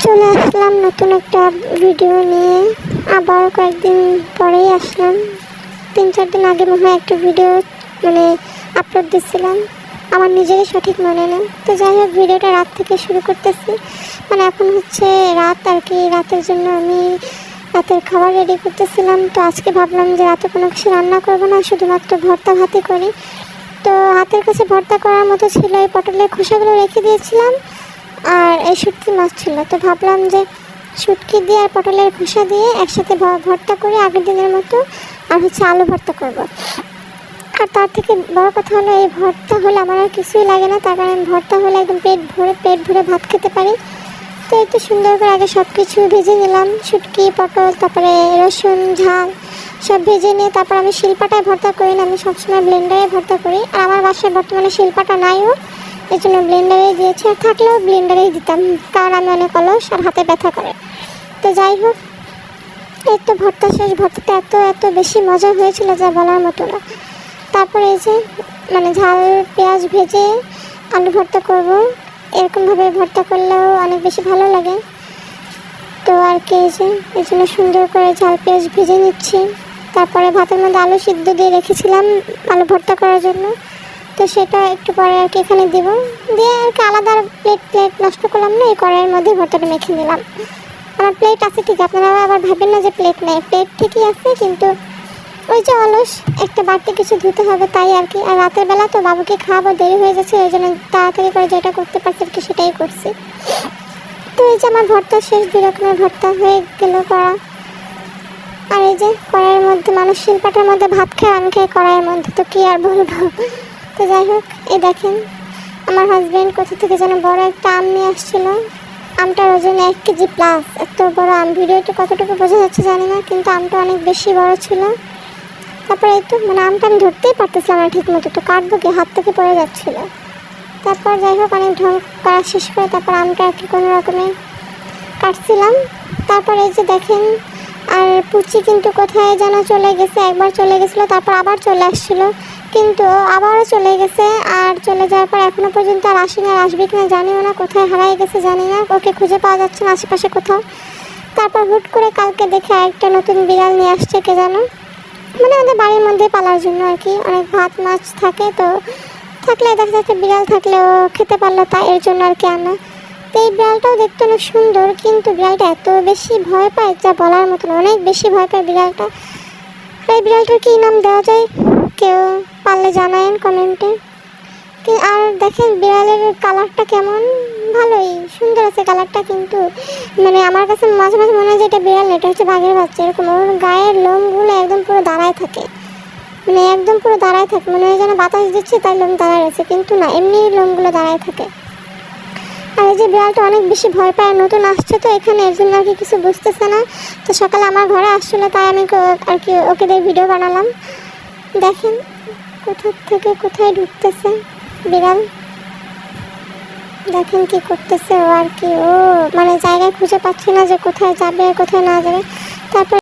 চলে আসলাম নতুন একটা ভিডিও নিয়ে। আবার কয়েকদিন পরেই আসলাম। 3-4 দিন আগে মনে হয় একটা ভিডিও আপলোড দিচ্ছিলাম, আমার নিজেরই সঠিক মনে নেই। তো যাই হোক, ভিডিওটা রাত থেকে শুরু করতেছি। এখন হচ্ছে রাত আর কি। রাতের জন্য আমি রাতের খাবার রেডি করতেছিলাম। তো আজকে ভাবলাম যে রাতে কোনো কিছু রান্না করবো না, শুধুমাত্র ভর্তা ভাতই করি। তো হাতের কাছে ভর্তা করার মতো ছিল, এই পটলের খোসাগুলো রেখে দিয়েছিলাম, আর এই শুটকি মাছ ছিল। তো ভাবলাম যে শুটকি দিয়ে আর পটলের খোসা দিয়ে একসাথে ভর্তা করে আগের দিনের মতো, আর হচ্ছে আলু ভর্তা করব। আর তার থেকে বড় কথা হলো, এই ভর্তা হলে আমার আর কিছুই লাগে না, তার কারণ ভর্তা হলে একদম পেট ভরে ভাত খেতে পারি। তো একটু সুন্দর করে আগে সব কিছু ভেজে নিলাম, শুটকি, পটল, তারপরে রসুন, ঝাল সব ভেজে নিয়ে তারপর আমি শিলপাটায় ভর্তা করি না, আমি সবসময় ব্লেন্ডারে ভর্তা করি। আর আমার বাসায় বর্তমানে শিলপাটা নাইও, এই জন্য ব্লেন্ডারে দিয়েছি। আর থাকলেও ব্লেন্ডারেই দিতাম, কারণ আমি অনেক অলস আর হাতে ব্যথা করে। তো যাই হোক, এই তো ভর্তা শেষ। ভর্তাটা এত বেশি মজা হয়েছিল যা বলার মতো না। তারপরে এই যে ঝাল পেঁয়াজ ভেজে আলু ভর্তা করব। এরকমভাবে ভর্তা করলেও অনেক বেশি ভালো লাগে। তো আর কি, এই জন্য সুন্দর করে ঝাল পেঁয়াজ ভেজে নিচ্ছি। তারপরে ভাতের মধ্যে আলু সিদ্ধ দিয়ে রেখেছিলাম আলু ভর্তা করার জন্য, তো সেটা একটু পরে আর কি এখানে দেবো। দিয়ে আর কি আলাদা প্লেট নষ্ট করলাম না, এই কড়াইয়ের মধ্যে ভর্তাটা মেখে নিলাম। আমার প্লেট আছে ঠিক, আপনারা আবার ভাবেন না যে প্লেট নেই, প্লেট ঠিকই আছে, কিন্তু ওই যে অলস একটা বাড়তি কিছু ধুতে হবে তাই আর কি। আর রাতের বেলা তো বাবুকে খাওয়াবো, দেরি হয়ে যাচ্ছে, ওই জন্য তাড়াতাড়ি করে যেটা করতে পারছি আর কি সেটাই করছি। তো এই যে আমার ভর্তা শেষ, 2 রকমের ভর্তা হয়ে গেল করা। আর এই যে কড়াইয়ের মধ্যে, মানুষ শিলপাটার মধ্যে ভাত খায়, আমি খাই কড়াইয়ের মধ্যে, তো কি আর বলবো। তো যাই হোক, এই দেখেন আমার হাজব্যান্ড কোথা থেকে যেন বড় একটা আম নিয়ে আসছিল। আমটার ওজন 1 কেজি প্লাস, এত বড় আম। ভিডিওতে কতটুকু বোঝা যাচ্ছে জানি না, কিন্তু আমটা অনেক বেশি বড় ছিল। তারপরে এই তো আমটা আমি ধরতেই পারতেছিলাম না ঠিক মতো, তো কাটবো কি, হাত থেকে পড়ে যাচ্ছিলো। তারপর যাই হোক, অনেক ঢং করা শেষ করে তারপর আমটা আর কি কোনো রকমে কাটছিলাম। তারপর এই যে দেখেন, আর পুচি কিন্তু কোথায় যেন চলে গেছে। একবার চলে গেছিলো, তারপর আবার চলে আসছিলো, কিন্তু আবারও চলে গেছে। আর চলে যাওয়ার পর এখনও পর্যন্ত আর আসেনি, আর আসবে কিনা জানিও না, কোথায় হারিয়ে গেছে জানি না, ওকে খুঁজে পাওয়া যাচ্ছে না আশেপাশে কোথাও। তারপর হুট করে কালকে দেখে আরেকটা নতুন বিড়াল নিয়ে আসছে, কে জানো, আমাদের বাড়ির মধ্যে পালার জন্য আর কি। অনেক ভাত মাছ থাকে, তো থাকলে দেখা যাচ্ছে বিড়াল থাকলেও খেতে পারলো, তাই এর জন্য আর কি আনা। তো এই বিড়ালটাও দেখতে অনেক সুন্দর, কিন্তু বিড়ালটা এত বেশি ভয় পায় যা বলার মতন, অনেক বেশি ভয় পায় বিড়ালটা। এই বিড়ালটার কী নাম দেওয়া যায়, কেউ পারলে জানায়েন কমেন্টে। আর দেখেন বিড়ালের কালারটা কেমন, ভালোই সুন্দর আছে কালারটা, কিন্তু আমার কাছে মাঝে মাঝে মনে হয় যে এটা বিড়াল, এটা হচ্ছে বাঘের বাচ্চা। এরকম ওর গায়ের লোমগুলো একদম পুরো দাঁড়ায় থাকে, একদম পুরো দাঁড়ায় থাকে, মনে হয় যেন বাতাস দিচ্ছে তাই লোম দাঁড়ায় আছে, কিন্তু না, এমনি লোমগুলো দাঁড়ায় থাকে। আর এই যে বিড়ালটা অনেক বেশি ভয় পায়, নতুন আসছে তো এখানে, এর জন্য আর কি কিছু বুঝতেছে না। তো সকালে আমার ঘরে আসছিলো, তাই আমি আর কি ওকে দিয়ে ভিডিও বানালাম। দেখেন কোথা থেকে কোথায় ঢুকতেছে বিড়াল, দেখেন কি করতেছে ও আর কি। ও জায়গায় খুঁজে পাচ্ছে না যে কোথায় যাবে কোথায় না যাবে। তারপর